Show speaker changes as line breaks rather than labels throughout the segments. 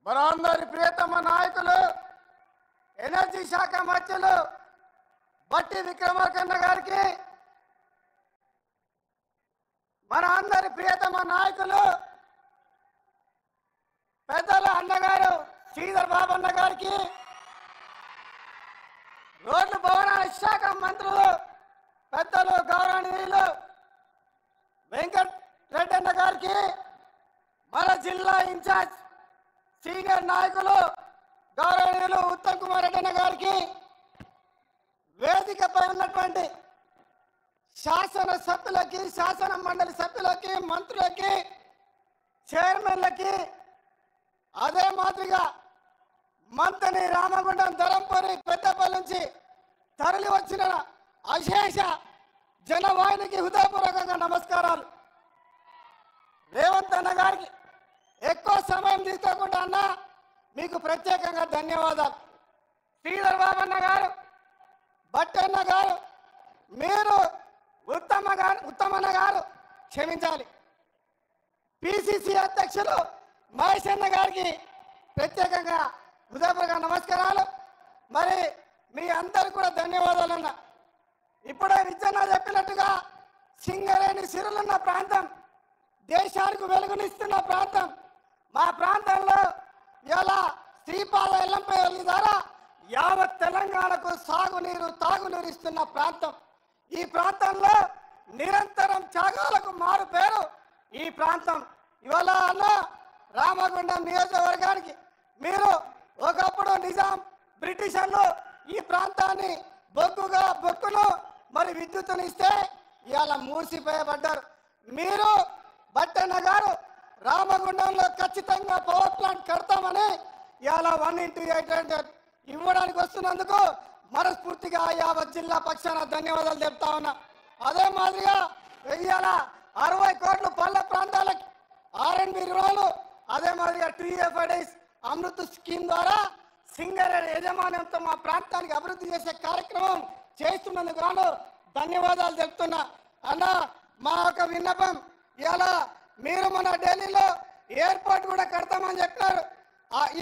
మనందరి ప్రియతమ నాయకులు ఎనర్జీ శాఖ మంత్రులు బట్టి విక్రమార్కన్న గారికి, మన అందరి ప్రియతమ నాయకులు పెద్దల అన్నగారు శ్రీధర్ బాబు అన్న గారికి, రోడ్లు భవనాల శాఖ మంత్రులు పెద్దలు గౌరవనీయులు వెంకట్ రెడ్డి అన్న గారికి, మన జిల్లా ఇన్ఛార్జ్ సీనియర్ నాయకులు గౌరవనీయులు ఉత్తమ్ కుమార్ రెడ్డి అన్న గారికి, వేదికపై ఉన్నటువంటి శాసన సభ్యులకి, శాసన మండలి సభ్యులకి, మంత్రులకి, చైర్మన్లకి, అదే మాదిరిగా మంత్రి రామగుండం, ధరంపూరి, పెద్దపల్లి నుంచి తరలి వచ్చిన అశేష జనవాహినికి హృదయపూర్వకంగా నమస్కారాలు. రేవంత్ అన్న గారికి ఎక్కువ సమయం తీసుకోకుండా అన్న మీకు ప్రత్యేకంగా ధన్యవాదాలు. శ్రీధర్ బాబు అన్న గారు, భట్టన్న గారు, మీరు ఉత్తమన్న గారు క్షమించాలి, పిసిసి అధ్యక్షులు మహేష్ అన్న గారికి ప్రత్యేకంగా హృదయపూర్వక నమస్కారాలు. మరి మీ అందరు కూడా ధన్యవాదాలు అన్న. ఇప్పుడే విజయన్న చెప్పినట్టుగా సింగరేణి సిరులున్న ప్రాంతం, దేశానికి వెలుగునిస్తున్న ప్రాంతం. మా ప్రాంతంలో ఇలా శ్రీపాద ఎల్లంపై వెళ్ళి ద్వారా యావత్ తెలంగాణకు సాగునీరు, తాగునీరు ఇస్తున్న ప్రాంతం. ఈ ప్రాంతంలో నిరంతరం త్యాగాలకు మారు పేరు ఈ ప్రాంతం. ఇవాళ అన్న రామగుండం నియోజకవర్గానికి మీరు ఒకప్పుడు నిజాం బ్రిటిషర్లు ఈ ప్రాంతాన్ని బొక్కును మరి విద్యుత్తునిస్తే ఇవాళ మూసిపోయబడ్డారు. మీరు భట్టన్న గారు రామగుండంలో ఖచ్చితంగా పవర్ ప్లాంట్ కడతామని ఇవాళ 1x8 ఇవ్వడానికి వస్తున్నందుకు మనస్ఫూర్తిగా యావత్ జిల్లా పక్షాన ధన్యవాదాలు చెప్తా ఉన్నా. అదే మాదిరిగా ఇవాళ 60 కోట్లు పల్లె ప్రాంతాలకి R&B రుణాలు, అదే మాదిరిగా TFIDs అమృత్ స్కీమ్ ద్వారా సింగరేణి యజమాన్యంతో మా ప్రాంతానికి అభివృద్ధి చేసే కార్యక్రమం చేస్తున్నందుకు గాను ధన్యవాదాలు చెప్తున్నా. అన్న మా యొక్క విన్నపం, ఇలా మీరు మన ఢిల్లీలో ఎయిర్పోర్ట్ కూడా కడతామని చెప్పినారు.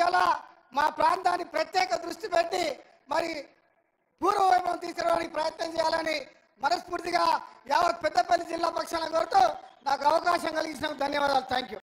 ఇలా మా ప్రాంతాన్ని ప్రత్యేక దృష్టి పెట్టి మరి పూర్వవైభవం తీసుకురావడానికి ప్రయత్నం చేయాలని మనస్ఫూర్తిగా యావత్ పెద్దపల్లి జిల్లా పక్షాన కోరుతూ నాకు అవకాశం కలిగించినందుకు ధన్యవాదాలు. Thank you.